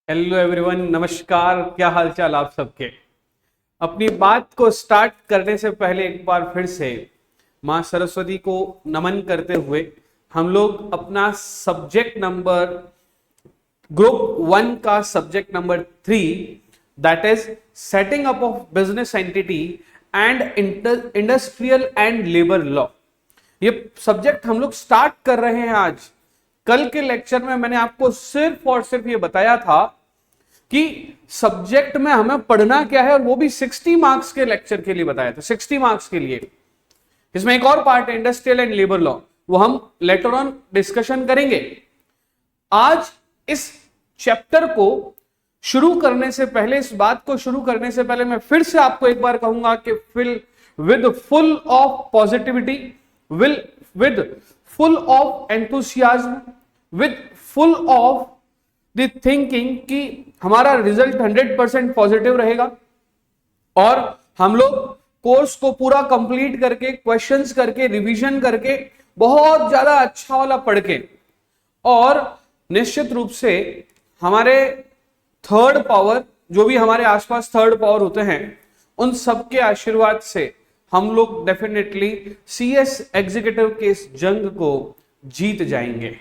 Hello everyone, नमस्कार। क्या हाल चाल आप सबके। अपनी बात को स्टार्ट करने से पहले एक बार फिर से मां सरस्वती को नमन करते हुए हम लोग अपना सब्जेक्ट नंबर ग्रुप 1 का subject number 3 that is setting up of business entity and industrial and labour law, ये सब्जेक्ट हम लोग स्टार्ट कर रहे हैं आज। कल के लेक्चर में मैंने आपको सिर्फ और सिर्फ ये बताया था कि सब्जेक्ट में हमें पढ़ना क्या है, और वो भी 60 मार्क्स के लेक्चर के लिए बताया था, 60 मार्क्स के लिए। इसमें एक और पार्ट है इंडस्ट्रियल एंड लेबर लॉ, वो हम लेटर ऑन डिस्कशन करेंगे। आज इस चैप्टर को शुरू करने से पहले, इस बात को शुरू करने से पहले मैं फिर से आपको एक बार कहूंगा कि with full of positivity, with full of enthusiasm, with full of the thinking कि हमारा रिजल्ट 100% पॉजिटिव रहेगा और हम लोग कोर्स को पूरा कंप्लीट करके, क्वेश्चंस करके, रिवीजन करके, बहुत ज्यादा अच्छा वाला पढ़ के, और निश्चित रूप से हमारे थर्ड पावर, जो भी हमारे आसपास थर्ड पावर होते हैं, उन सबके आशीर्वाद से हम लोग डेफिनेटली सीएस एग्जीक्यूटिव के इस जंग को जीत जाएंगे।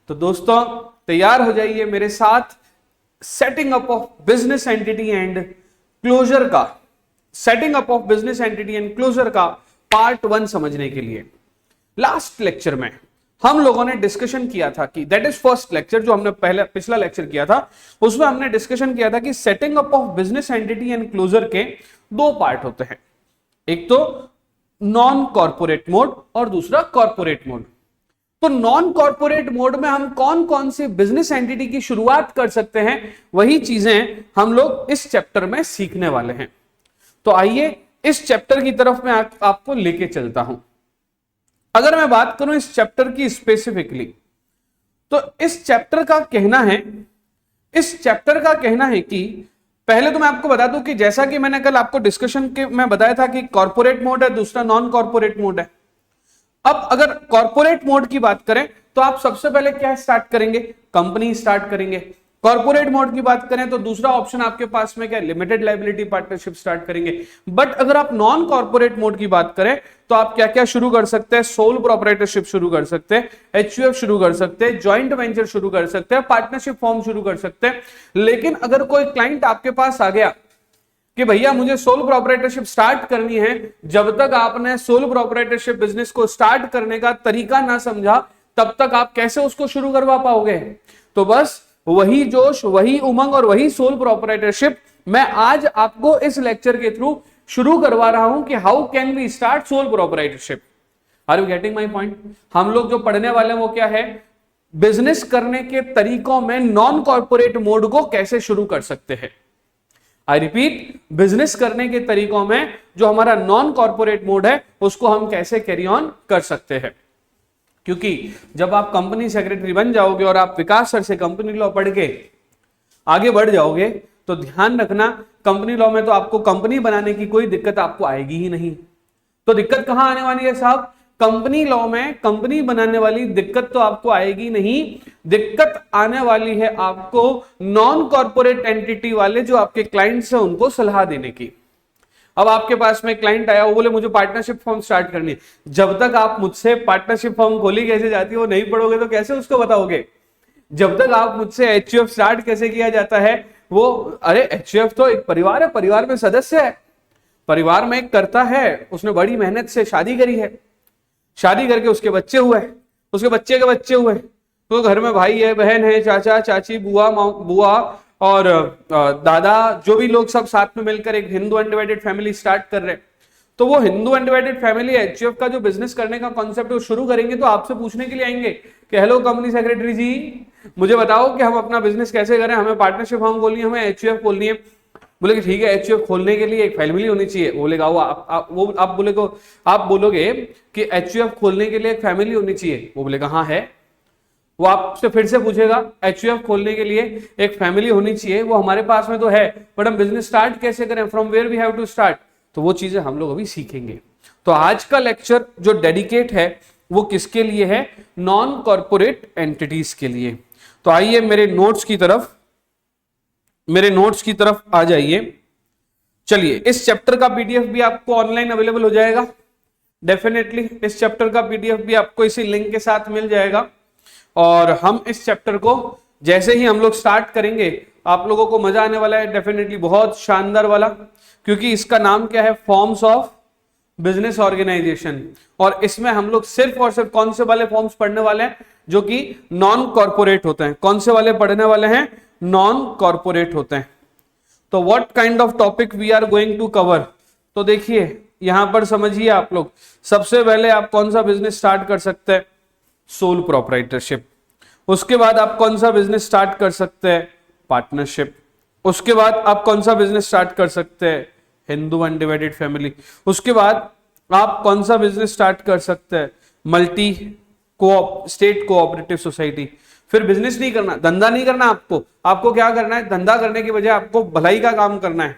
तो दोस्तों तैयार हो जाइए मेरे साथ setting up of business entity and closure का, setting up of business entity and closure का पार्ट 1 समझने के लिए। लास्ट लेक्चर में हम लोगों ने डिस्कशन किया था कि दैट इज फर्स्ट लेक्चर, जो हमने पिछला लेक्चर किया था, उसमें हमने डिस्कशन किया था कि setting up of business entity and closure के 2 पार्ट होते हैं, एक तो नॉन कॉर्पोरेट मोड और दूसरा कॉर्पोरेट मोड। तो नॉन कॉर्पोरेट मोड में हम कौन कौन सी बिजनेस एंटिटी की शुरुआत कर सकते हैं, वही चीजें हम लोग इस चैप्टर में सीखने वाले हैं। तो आइए इस चैप्टर की तरफ मैं आपको लेके चलता हूं। अगर मैं बात करूं इस चैप्टर की स्पेसिफिकली, तो इस चैप्टर का कहना है कि पहले तो मैं आपको बता दूं कि जैसा कि मैंने कल आपको डिस्कशन के में बताया था कि कॉर्पोरेट मोड है, दूसरा नॉन कॉर्पोरेट मोड है। अब अगर कॉर्पोरेट मोड की बात करें तो आप सबसे पहले क्या स्टार्ट करेंगे, कंपनी स्टार्ट करेंगे। कॉर्पोरेट मोड की बात करें तो दूसरा ऑप्शन आपके पास में क्या है, लिमिटेड लायबिलिटी पार्टनरशिप स्टार्ट करेंगे। बट अगर आप नॉन कॉर्पोरेट मोड की बात करें तो आप क्या क्या शुरू कर सकते हैं, सोल प्रोप्राइटरशिप शुरू कर सकते हैं, एचयूएफ शुरू कर सकते हैं, जॉइंट वेंचर शुरू कर सकते हैं, पार्टनरशिप फॉर्म शुरू कर सकते हैं। लेकिन अगर कोई क्लाइंट आपके पास आ गया कि भैया मुझे सोल प्रोप्राइटरशिप स्टार्ट करनी है, जब तक आपने सोल प्रोप्राइटरशिप बिजनेस को स्टार्ट करने का तरीका ना समझा, तब तक आप कैसे उसको शुरू करवा पाओगे। तो बस वही जोश, वही उमंग और वही सोल प्रोप्राइटरशिप मैं आज आपको इस लेक्चर के थ्रू शुरू करवा रहा हूं कि how can we start sole proprietorship. Are you getting my point. हम लोग जो पढ़ने वाले हैं वो क्या है, बिजनेस करने के तरीकों में नॉन कॉर्पोरेट मोड को कैसे शुरू कर सकते हैं। आई रिपीट, बिजनेस करने के तरीकों में जो हमारा नॉन कॉर्पोरेट मोड है उसको हम कैसे कैरी ऑन कर सकते हैं। क्योंकि जब आप कंपनी सेक्रेटरी बन जाओगे और आप विकास सर से कंपनी लॉ पढ़ के आगे बढ़ जाओगे, तो ध्यान रखना कंपनी लॉ में तो आपको कंपनी बनाने की कोई दिक्कत आपको आएगी ही नहीं। तो दिक्कत कहां आने वाली है साहब, कंपनी लॉ में कंपनी बनाने वाली दिक्कत तो आपको आएगी नहीं, दिक्कत आने वाली है आपको नॉन कॉर्पोरेट एंटिटी वाले जो आपके क्लाइंट्स हैं उनको सलाह देने की। अब आपके पास में क्लाइंट आया, वो बोले मुझे पार्टनरशिप फॉर्म स्टार्ट करनी है। जब तक आप मुझसे पार्टनरशिप फॉर्म खोली कैसे जाती है वो नहीं पढ़ोगे तो कैसे उसको बताओगे। जब तक आप मुझसे एचयूएफ स्टार्ट कैसे किया जाता है वो, अरे एचयूएफ तो एक परिवार है, परिवार में सदस्य है, परिवार में एक करता है, उसने बड़ी मेहनत से शादी करी है, शादी करके उसके बच्चे हुए, उसके बच्चे के बच्चे हुए, तो घर में भाई है, बहन है, चाचा चाची, बुआ और दादा, जो भी लोग सब साथ में मिलकर एक हिंदू अनडिवाइडेड फैमिली स्टार्ट कर रहे हैं। तो वो हिंदू अनडिवाइडेड फैमिली एचयूएफ का जो बिजनेस करने का कॉन्सेप्ट है वो शुरू करेंगे तो आपसे पूछने के लिए आएंगे कि हेलो कंपनी सेक्रेटरी जी, मुझे बताओ कि हम अपना बिजनेस कैसे करें, हमें पार्टनरशिप फॉर्म खोलनी है, हमें एचयूएफ खोलनी है। बोले कि ठीक है, एचयूएफ खोलने के लिए एक फैमिली होनी चाहिए। बोलेगा वो आप बोलोगे कि एचयूएफ खोलने के लिए एक फैमिली होनी चाहिए, वो बोलेगा हाँ है। वो आपसे फिर से पूछेगा एचयूएफ खोलने के लिए एक फैमिली होनी चाहिए, वो हमारे पास में तो है, बट हम बिजनेस स्टार्ट कैसे करें, from where we have to start. तो वो चीजें हम लोग अभी सीखेंगे। तो आज का लेक्चर जो डेडिकेट है वो किसके लिए है, नॉन कॉर्पोरेट एंटिटीज के लिए। तो आइए मेरे नोट्स की तरफ। मेरे नोट्स की तरफ आ जाइए। चलिए, इस चैप्टर का पीडीएफ भी आपको ऑनलाइन अवेलेबल हो जाएगा, डेफिनेटली इस चैप्टर का पीडीएफ भी आपको इसी लिंक के साथ मिल जाएगा। और हम इस चैप्टर को जैसे ही हम लोग स्टार्ट करेंगे आप लोगों को मजा आने वाला है, डेफिनेटली बहुत शानदार वाला, क्योंकि इसका नाम क्या है, फॉर्म्स ऑफ बिजनेस ऑर्गेनाइजेशन। और इसमें हम लोग सिर्फ और सिर्फ कौन से वाले फॉर्म्स पढ़ने वाले हैं, जो कि नॉन कॉर्पोरेट होते हैं। कौन से वाले पढ़ने वाले हैं, नॉन कॉर्पोरेट होते हैं। तो what kind of topic we are going to cover, तो देखिए यहां पर समझिए आप लोग। सबसे पहले आप कौन सा बिजनेस स्टार्ट कर सकते हैं, सोल प्रोप्राइटरशिप। उसके बाद आप कौन सा बिजनेस स्टार्ट कर सकते हैं, पार्टनरशिप। उसके बाद आप कौन सा बिजनेस स्टार्ट कर सकते हैं, हिंदू अनडिवाइडेड फैमिली। उसके बाद आप कौन सा बिजनेस स्टार्ट कर सकते हैं, मल्टी स्टेट कोऑपरेटिव सोसाइटी। फिर बिजनेस नहीं करना, धंधा नहीं करना आपको क्या करना है, धंधा करने की बजाय आपको भलाई का काम करना है।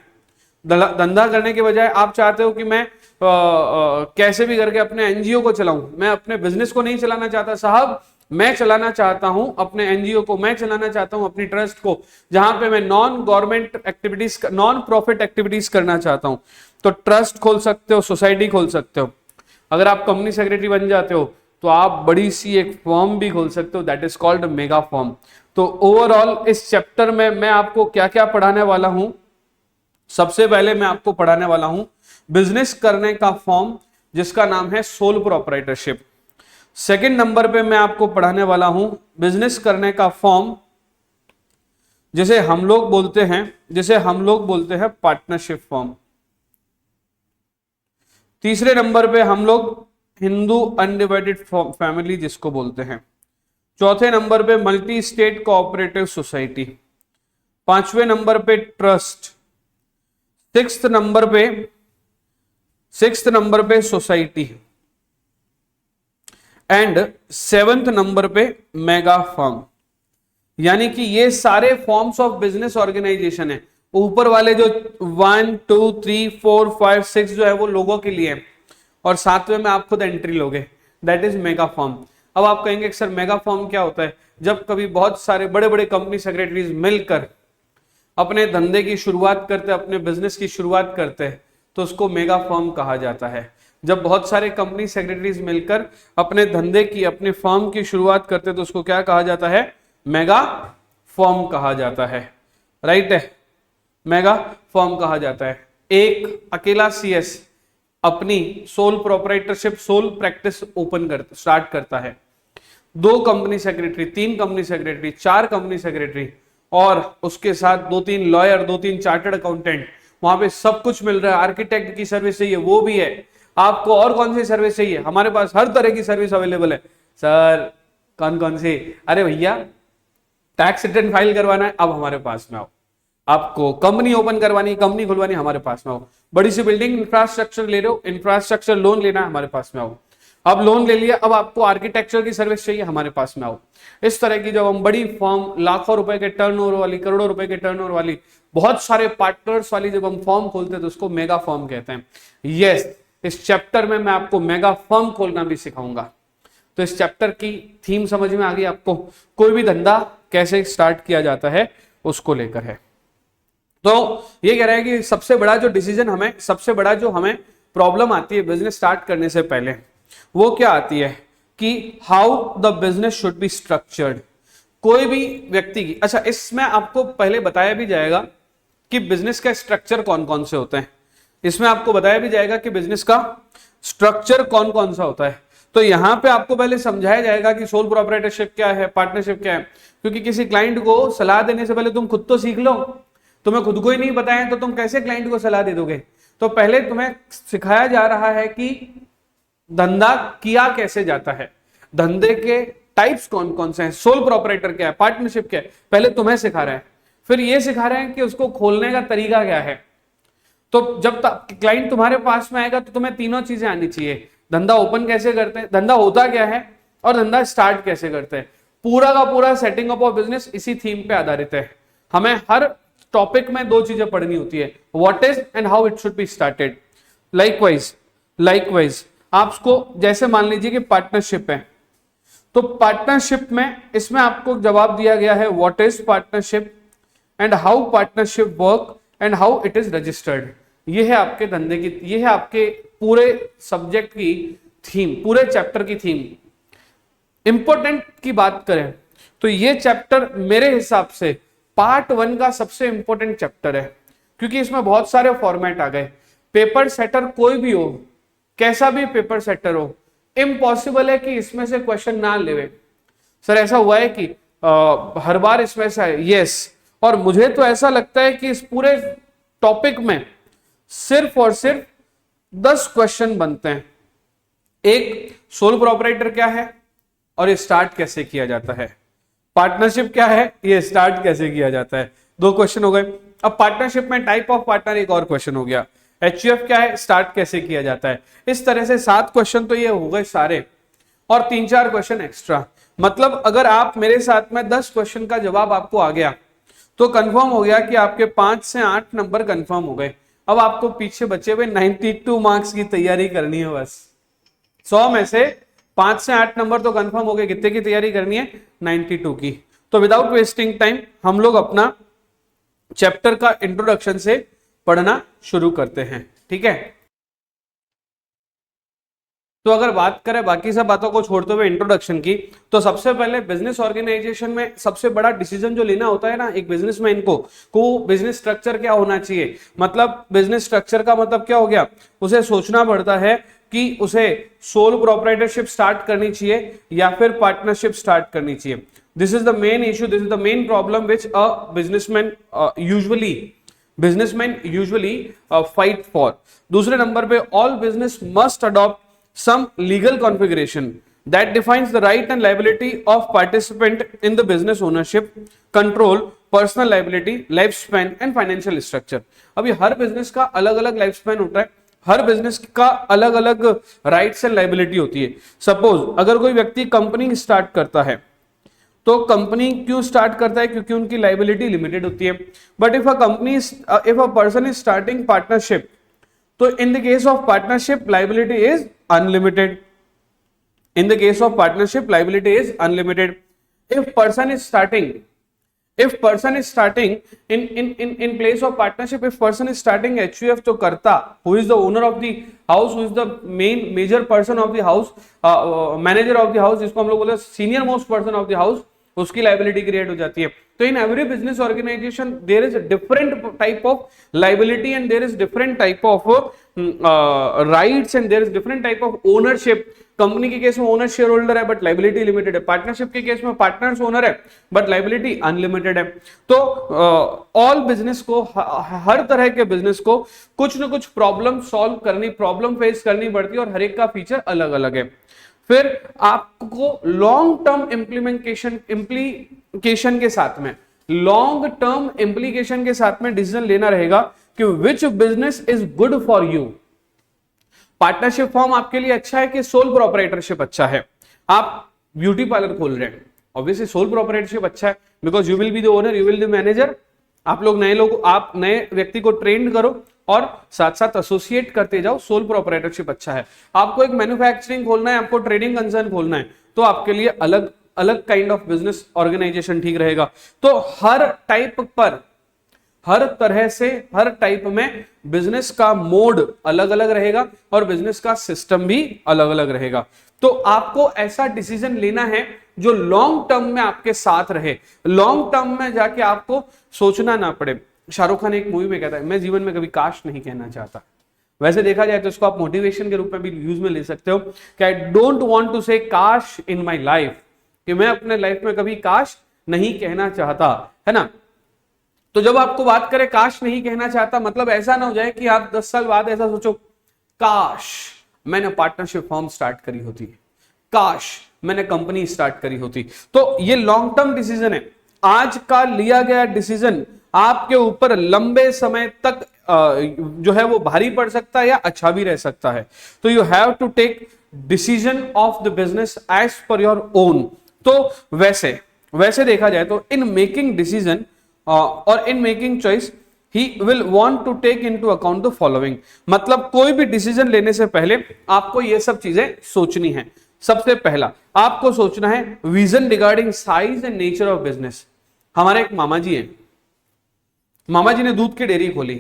धंधा करने के बजाय आप चाहते हो कि मैं कैसे भी करके अपने एनजीओ को चलाऊं, मैं अपने बिजनेस को नहीं चलाना चाहता साहब, मैं चलाना चाहता हूं अपने एनजीओ को, मैं चलाना चाहता हूं अपनी ट्रस्ट को, जहां पे मैं non government activities, non profit activities करना चाहता हूं। तो ट्रस्ट खोल सकते हो, सोसाइटी खोल सकते हो। अगर आप कंपनी सेक्रेटरी बन जाते हो तो आप बड़ी सी एक फॉर्म भी खोल सकते हो, that is called mega form. तो ओवरऑल इस चैप्टर में मैं आपको क्या क्या पढ़ाने वाला हूं, सबसे पहले मैं आपको पढ़ाने वाला हूं बिजनेस करने का फॉर्म जिसका नाम है सोल प्रोप्राइटरशिप। सेकंड नंबर पे मैं आपको पढ़ाने वाला हूं बिजनेस करने का फॉर्म जिसे हम लोग बोलते हैं पार्टनरशिप फॉर्म। तीसरे नंबर पे हम लोग हिंदू अनडिवाइडेड फैमिली जिसको बोलते हैं। चौथे नंबर पे मल्टी स्टेट कोऑपरेटिव सोसाइटी। पांचवें नंबर पे ट्रस्ट। सिक्स्थ नंबर पे सोसाइटी एंड सेवेंथ नंबर पे मेगा फर्म। यानी कि ये सारे फॉर्म्स ऑफ बिजनेस ऑर्गेनाइजेशन है। ऊपर वाले जो 1 2 3 4 5 6 जो है वो लोगों के लिए है, और सातवें में आप खुद एंट्री लोगे, दैट इज मेगा फॉर्म। अब आप कहेंगे सर मेगा फॉर्म क्या होता है, जब कभी बहुत सारे बड़े बड़े कंपनी सेक्रेटरीज मिलकर अपने धंधे की शुरुआत करते हैं, अपने बिजनेस की शुरुआत करते हैं, तो उसको मेगा फर्म कहा जाता है। जब बहुत सारे कंपनी सेक्रेटरीज मिलकर अपने धंधे की, अपने फर्म की शुरुआत करते हैं, तो उसको क्या कहा जाता है, मेगा फर्म कहा जाता है। राइट है, मेगा फर्म कहा जाता है। एक अकेला सीएस अपनी sole proprietorship, sole practice start करता है। 2 company secretary, 3 company secretary, 4 company secretary, और उसके साथ 2-3 लॉयर, 2-3 चार्टर्ड अकाउंटेंट, वहां पे सब कुछ मिल रहा है। आर्किटेक्ट की सर्विस चाहिए वो भी है आपको, और कौन सी सर्विस चाहिए, हमारे पास हर तरह की सर्विस अवेलेबल है। सर कौन सी, अरे भैया टैक्स रिटर्न फाइल करवाना है, अब हमारे पास में आओ। आपको कंपनी ओपन करवानी, कंपनी खुलवानी, हमारे पास में आओ। बड़ी सी बिल्डिंग इंफ्रास्ट्रक्चर ले रहे हो, इंफ्रास्ट्रक्चर लोन लेना है, हमारे पास में आओ। अब लोन ले लिया, अब आपको आर्किटेक्चर की सर्विस चाहिए, हमारे पास में आओ। इस तरह की जब हम बड़ी फॉर्म, लाखों रुपए के टर्नओवर वाली, करोड़ों रुपए के टर्नओवर वाली, बहुत सारे पार्टनर्स वाली जब हम फॉर्म खोलते हैं तो उसको मेगा फॉर्म कहते हैं। यस, इस चैप्टर में मैं आपको मेगा फॉर्म खोलना भी सिखाऊंगा। तो इस चैप्टर की थीम समझ में आ गई आपको, कोई भी धंधा कैसे स्टार्ट किया जाता है उसको लेकर है। तो ये कह रहा है कि सबसे बड़ा जो हमें प्रॉब्लम आती है बिजनेस स्टार्ट करने से पहले, वो क्या आती है कि how the business should be structured. कोई भी व्यक्ति की, अच्छा इसमें आपको पहले बताया भी जाएगा कि बिजनेस का स्ट्रक्चर कौन कौन से होते हैं। इसमें आपको बताया भी जाएगा कि बिजनेस का स्ट्रक्चर कौन कौन सा होता है। तो यहां पे आपको पहले समझाया जाएगा कि सोल प्रोप्राइटरशिप क्या है, पार्टनरशिप क्या है, क्योंकि किसी क्लाइंट को सलाह देने से पहले तुम खुद तो सीख लो। तुम्हें खुद को ही नहीं बताया तो तुम कैसे क्लाइंट को सलाह दे दोगे। तो पहले तुम्हें सिखाया जा रहा है कि धंधा किया कैसे जाता है, धंधे के टाइप्स कौन कौन से हैं, सोल प्रोप्राइटर क्या है, पार्टनरशिप क्या है, पहले तुम्हें सिखा रहे हैं। फिर ये सिखा रहे हैं कि उसको खोलने का तरीका क्या है। तो जब तक क्लाइंट तुम्हारे पास में आएगा तो तुम्हें तीनों चीजें आनी चाहिए, धंधा ओपन कैसे करते हैं, धंधा होता क्या है, और धंधा स्टार्ट कैसे करते हैं। पूरा का पूरा सेटिंग अप ऑफ बिजनेस इसी थीम पे आधारित है। हमें हर टॉपिक में 2 चीजें पढ़नी होती है, what is and how it should be started. Likewise आपको जैसे मान लीजिए कि पार्टनरशिप है, तो पार्टनरशिप में इसमें आपको जवाब दिया गया है what is partnership, and how partnership work and how it is registered. ये है आपके धंधे की, ये है आपके पूरे सब्जेक्ट की थीम, पूरे चैप्टर की थीम। इंपॉर्टेंट की बात करें तो ये चैप्टर मेरे हिसाब से पार्ट 1 का सबसे इंपॉर्टेंट चैप्टर है, क्योंकि इसमें बहुत सारे फॉर्मेट आ गए। पेपर सेटर कोई भी हो, कैसा भी पेपर सेटर हो, इम्पॉसिबल है कि इसमें से क्वेश्चन ना लेवे। सर ऐसा हुआ है कि हर बार इसमें से है, यस। और मुझे तो ऐसा लगता है कि इस पूरे टॉपिक में सिर्फ और सिर्फ 10 क्वेश्चन बनते हैं। एक, सोल प्रोपराइटर क्या है और ये स्टार्ट कैसे किया जाता है। पार्टनरशिप क्या है, ये स्टार्ट कैसे किया जाता है। 2 क्वेश्चन हो गए। अब पार्टनरशिप में टाइप ऑफ पार्टनर एक और क्वेश्चन हो गया। एचयूएफ क्या है, स्टार्ट कैसे किया जाता है। इस तरह से 7 क्वेश्चन तो ये हो गए सारे, और 3-4 क्वेश्चन एक्स्ट्रा। मतलब अगर आप मेरे साथ में 10 क्वेश्चन का जवाब आपको आ गया तो कंफर्म हो गया कि आपके 5 से 8 नंबर कंफर्म हो गए। अब आपको पीछे बचे हुए 92 मार्क्स की तैयारी करनी है। बस 100 में से 5 से 8 नंबर तो कंफर्म हो गए। कितने की तैयारी करनी है, 92 की। तो विदाउट वेस्टिंग टाइम हम लोग अपना चैप्टर का इंट्रोडक्शन से पढ़ना शुरू करते हैं, ठीक है। तो अगर बात करें बाकी सब बातों को छोड़ते हुए इंट्रोडक्शन की, तो सबसे पहले बिजनेस ऑर्गेनाइजेशन में सबसे बड़ा डिसीजन जो लेना होता है ना एक बिजनेसमैन को बिजनेस स्ट्रक्चर क्या होना चाहिए। मतलब बिजनेस स्ट्रक्चर का मतलब क्या हो गया, उसे सोचना पड़ता है कि उसे सोल प्रोप्राइटरशिप स्टार्ट करनी चाहिए या फिर पार्टनरशिप स्टार्ट करनी चाहिए। This is the main issue, this is the main problem which a businessman usually fight for. दूसरे नंबर पे, all business must adopt some legal configuration that defines the right and liability of participant in the business ownership, control, personal liability, lifespan and financial structure। अभी हर business का अलग अलग life span होता है, हर business का अलग अलग राइट्स एंड लाइबिलिटी होती है। सपोज अगर कोई व्यक्ति कंपनी स्टार्ट करता है तो कंपनी क्यों स्टार्ट करता है, क्योंकि उनकी लाइबिलिटी लिमिटेड होती है। But if a person is starting partnership, तो in the case of partnership liability is unlimited। in the case of partnership liability is unlimited। if person is starting in place of partnership, if person is starting HUF, तो करता who is the owner of the house, who is the major person of the house, manager of the house, जिसको हम लोग बोलते हैं senior most person of the house, उसकी liability create हो जाती है। तो in every business organisation there is different type of liability and there is different type of rights and there is different type of ownership. Company के case में owner shareholder है but liability limited है। Partnership के case में partners owner है but liability unlimited है। तो all business को, हर तरह के बिजनेस को कुछ ना कुछ प्रॉब्लम सॉल्व करनी, प्रॉब्लम फेस करनी पड़ती है और हर एक का फीचर अलग अलग है। फिर आपको लॉन्ग टर्म इम्प्लीकेशन के साथ में, लॉन्ग टर्म इम्प्लीकेशन के साथ में डिसीजन लेना रहेगा कि which business is good for you. Partnership form आपके लिए अच्छा है कि सोल प्रोपराइटरशिप अच्छा है। आप ब्यूटी पार्लर खोल रहे हैं, ऑब्वियसली सोल प्रोपराइटरशिप अच्छा है, because you will be the owner, you will the manager. आप नए व्यक्ति को ट्रेन करो और साथ साथ एसोसिएट करते जाओ, सोल प्रोपराइटरशिप अच्छा है। आपको एक मैन्युफैक्चरिंग खोलना है, आपको ट्रेडिंग कंसर्न खोलना है, तो आपके लिए अलग अलग काइंड ऑफ बिजनेस ऑर्गेनाइजेशन ठीक रहेगा। तो हर टाइप पर, हर तरह से, हर टाइप में बिजनेस का मोड अलग अलग रहेगा और बिजनेस का सिस्टम भी अलग अलग रहेगा। तो आपको ऐसा डिसीजन लेना है जो लॉन्ग टर्म में आपके साथ रहे, लॉन्ग टर्म में जाके आपको सोचना ना पड़े। शाहरुख खान एक मूवी में कहता है, मैं जीवन में कभी काश नहीं कहना चाहता। वैसे देखा जाए तो इसको आप मोटिवेशन के रूप में भी यूज में ले सकते हो कि आई डोंट वांट टू से काश इन माय लाइफ, कि मैं अपने लाइफ में कभी काश नहीं कहना चाहता, है ना। तो जब आपको बात करें काश नहीं कहना चाहता, मतलब ऐसा ना हो जाए कि आप 10 साल बाद ऐसा सोचो, काश मैंने पार्टनरशिप फॉर्म स्टार्ट करी होती, काश मैंने कंपनी स्टार्ट करी होती। तो ये लॉन्ग टर्म डिसीजन है। आज का लिया गया डिसीजन आपके ऊपर लंबे समय तक जो है वो भारी पड़ सकता है या अच्छा भी रह सकता है। तो you have to take decision of the business as per your own. तो वैसे देखा जाए तो इन मेकिंग डिसीजन और in making choice he will want to take into account the following. मतलब कोई भी डिसीजन लेने से पहले आपको ये सब चीजें सोचनी है। सबसे पहला आपको सोचना है vision regarding size and nature of business. हमारे एक मामा जी हैं, मामा जी ने दूध की डेयरी खोली।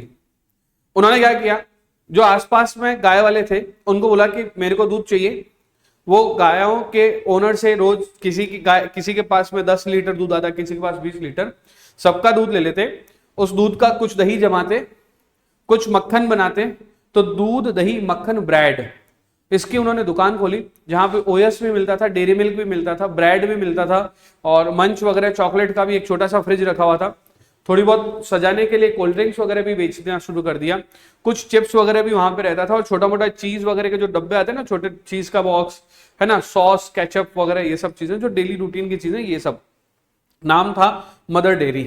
उन्होंने क्या किया, जो आसपास में गाय वाले थे उनको बोला कि मेरे को दूध चाहिए। वो गायों के ओनर से रोज किसी के पास में 10 लीटर दूध आता, किसी के पास 20 लीटर, सबका दूध ले लेते। उस दूध का कुछ दही जमाते, कुछ मक्खन बनाते, तो दूध दही मक्खन ब्रेड, इसकी उन्होंने दुकान खोली जहां पे ओएस भी मिलता था, डेयरी मिल्क भी मिलता था, ब्रेड भी मिलता था, और मंच वगैरह चॉकलेट का भी एक छोटा सा फ्रिज रखा हुआ था। थोड़ी बहुत सजाने के लिए कोल्ड ड्रिंक्स वगैरह भी बेचना शुरू कर दिया। कुछ चिप्स वगैरह भी वहां पे रहता था, और छोटा मोटा चीज वगैरह के जो डब्बे आते हैं ना, छोटे चीज का बॉक्स है ना, सॉस केचप वगैरह, ये सब चीजें जो डेली रूटीन की चीजें, ये सब। नाम था mother dairy,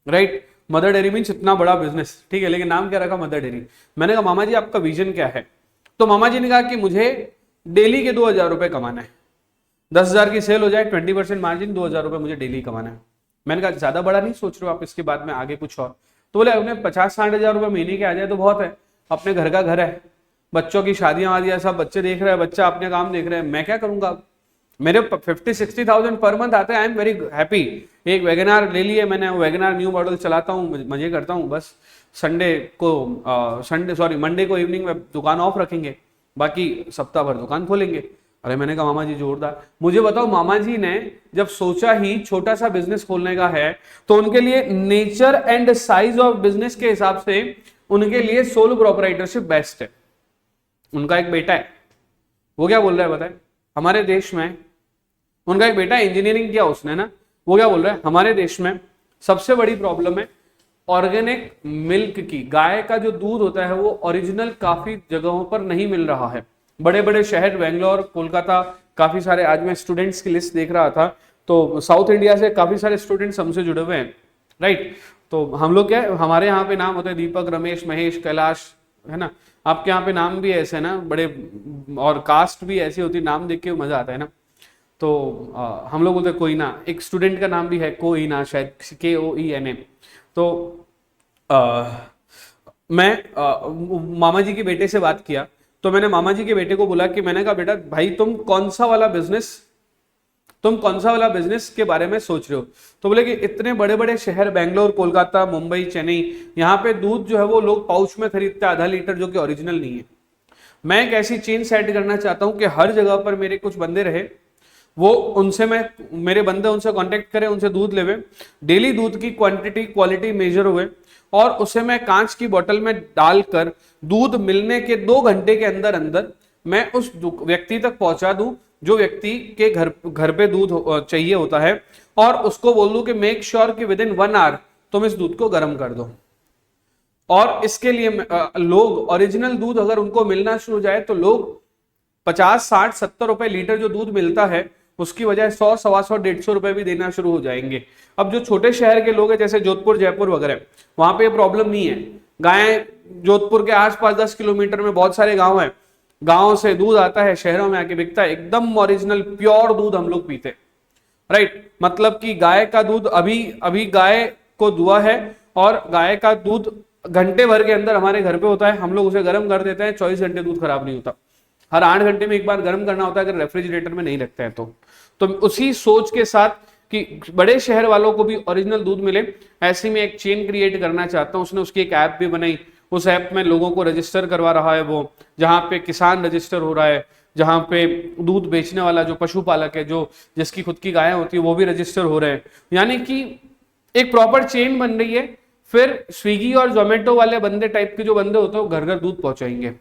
right. Mother dairy means इतना बड़ा बिजनेस, ठीक है, लेकिन नाम क्या रखा, मदर डेयरी। मैंने कहा मामा जी आपका विजन क्या है? तो मामा जी ने कहा कि मुझे डेली के 2000 रुपए कमाना है, 10,000 की सेल हो जाए, 20% मार्जिन, 2000 रुपए मुझे डेली कमाना है। मैंने कहा ज्यादा बड़ा नहीं सोच रहे हो आप, इसके बाद में आगे कुछ और? तो बोले उन्हें 50-60 हजार रुपए महीने के आ जाए तो बहुत है, अपने घर का घर है, बच्चों की शादियां वादियां सब बच्चे देख रहे हैं, बच्चा अपने काम देख रहे हैं, मैं क्या करूंगा? मेरे 50-60,000 पर मंथ आते हैं, आई एम वेरी हैप्पी। एक वैगनार ले लिए मैंने, वैगनार न्यू मॉडल चलाता हूँ, मजे करता हूँ, बस मंडे को इवनिंग में दुकान ऑफ रखेंगे, बाकी सप्ताह भर दुकान खोलेंगे। अरे मैंने कहा मामा जी जोरदार। मुझे बताओ, मामा जी ने जब सोचा ही छोटा सा बिजनेस खोलने का है, तो उनके लिए nature and size of business के हिसाब से उनके लिए सोलो प्रोपराइटरशिप बेस्ट है। उनका एक बेटा है, वो क्या बोल रहा है बताए, हमारे देश में, उनका एक बेटा इंजीनियरिंग किया उसने ना, वो क्या बोल रहा है, हमारे देश में सबसे बड़ी प्रॉब्लम है ऑर्गेनिक मिल्क की। गाय का जो दूध होता है वो ओरिजिनल काफी जगहों पर नहीं मिल रहा है। बड़े बड़े शहर बेंगलोर, कोलकाता, काफी सारे, आज मैं स्टूडेंट्स की लिस्ट देख रहा था, तो साउथ इंडिया से काफी सारे स्टूडेंट्स हमसे जुड़े हुए हैं, राइट। तो हम लोग क्या है, हमारे यहाँ पे नाम होते हैं दीपक, रमेश, महेश, कैलाश, है ना। आपके यहाँ पे नाम भी ऐसे ना बड़े, और कास्ट भी ऐसी होती, नाम देख के मजा आता है ना। तो हम लोग बोलते कोई ना, एक स्टूडेंट का नाम भी है कोई ना, शायद KOENA। तो मैं मामा जी के बेटे से बात किया, तो मैंने मामा जी के बेटे को बोला कि, मैंने कहा बेटा भाई तुम कौन सा वाला बिजनेस के बारे में सोच रहे हो? तो बोले कि इतने बड़े बड़े शहर बेंगलोर, कोलकाता, मुंबई, चेन्नई, यहाँ पे दूध जो है वो लोग पाउच में खरीदते हैं, आधा लीटर, जो कि ओरिजिनल नहीं है। मैं एक ऐसी चेन सेट करना चाहता हूं कि हर जगह पर मेरे कुछ बंदे रहे, वो उनसे मेरे बंदे उनसे कांटेक्ट करें, उनसे दूध लेवे, डेली दूध की क्वांटिटी क्वालिटी मेजर हुए, और उसे मैं कांच की बोतल में डालकर दूध मिलने के 2 घंटे के अंदर अंदर मैं उस व्यक्ति तक पहुंचा दूं, जो व्यक्ति के घर पे दूध चाहिए होता है, और उसको बोल दूं कि मेक श्योर कि विद इन 1 आवर तुम इस दूध को गर्म कर दो। और इसके लिए लोग ओरिजिनल दूध अगर उनको मिलना शुरू हो जाए, तो लोग 50, 60, 70 रुपए लीटर जो दूध मिलता है उसकी वजह 100, 125, 150 रुपए भी देना शुरू हो जाएंगे। अब जो छोटे शहर के लोग हैं, जैसे जोधपुर, जयपुर वगैरह, वहां पे प्रॉब्लम नहीं है। गायें जोधपुर के आसपास 10 किलोमीटर में बहुत सारे गांव हैं, गांव से दूध आता है, शहरों में आके बिकता है, एकदम ओरिजिनल प्योर दूध हम लोग पीते, राइट। मतलब कि गाय का दूध अभी गाय को दुआ है, और गाय का दूध घंटे भर के अंदर हमारे घर पे होता है, हम लोग उसे गर्म कर देते हैं, 24 घंटे दूध खराब नहीं होता। हर 8 घंटे में एक बार गर्म करना होता है, अगर रेफ्रिजरेटर में नहीं रखते हैं तो उसी सोच के साथ कि बड़े शहर वालों को भी ओरिजिनल दूध मिले, ऐसी में एक चेन क्रिएट करना चाहता हूं। उसने उसकी एक ऐप भी बनाई, उस ऐप में लोगों को रजिस्टर करवा रहा है वो, जहां पे किसान रजिस्टर हो रहा है, जहां पे दूध बेचने वाला जो पशुपालक है, जो जिसकी खुद की गायें होती है, वो भी रजिस्टर हो रहे हैं, यानी कि एक प्रॉपर चेन बन रही है। फिर स्विगी और जोमेटो वाले बंदे टाइप के जो बंदे होते हैं वो घर घर दूध पहुंचाएंगे।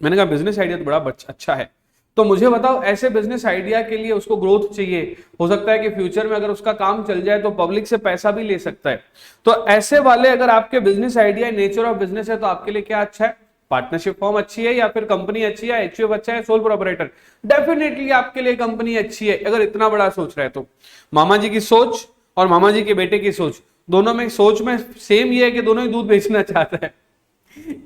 मैंने कहा बिजनेस आइडिया तो बड़ा अच्छा है। तो मुझे बताओ, ऐसे बिजनेस आइडिया के लिए उसको ग्रोथ चाहिए, हो सकता है कि फ्यूचर में अगर उसका काम चल जाए तो पब्लिक से पैसा भी ले सकता है। तो ऐसे वाले अगर आपके business idea nature of business है, तो आपके लिए क्या अच्छा है? पार्टनरशिप फॉर्म अच्छी है, या फिर कंपनी अच्छी है, HUF अच्छा है, सोल प्रोपराइटर? डेफिनेटली आपके लिए कंपनी अच्छी है, अगर इतना बड़ा सोच रहे हैं तो। मामा जी की सोच और मामा जी के बेटे की सोच, दोनों में सोच में सेम ये है कि दोनों ही दूध बेचना चाहता है,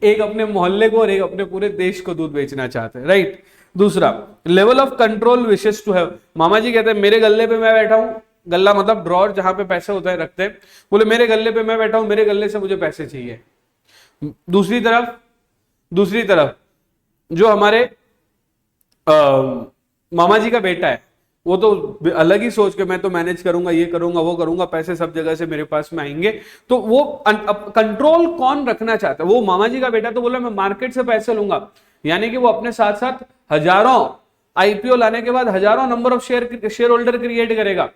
एक अपने मोहल्ले को और एक अपने पूरे देश को दूध बेचना चाहते हैं, राइट। दूसरा, level of control wishes to have. मामा जी कहते हैं मेरे गल्ले पे मैं बैठा हूं, गल्ला मतलब ड्रॉर जहां पे पैसे होते हैं रखते हैं, बोले मेरे गल्ले पे मैं बैठा हूं, मेरे गल्ले से मुझे पैसे चाहिए। दूसरी तरफ जो हमारे मामा जी का बेटा है, वो तो अलग ही सोच के मैं तो मैनेज करूंगा, ये करूंगा, वो करूंगा, पैसे सब जगह से मेरे पास में आएंगे। तो वो कंट्रोल कौन रखना चाहता है? वो मामा जी का बेटा तो बोला मैं मार्केट से पैसे लूंगा, यानी कि वो अपने साथ साथ हजारों आईपीओ लाने के बाद हजारों number of share holder create करेगा।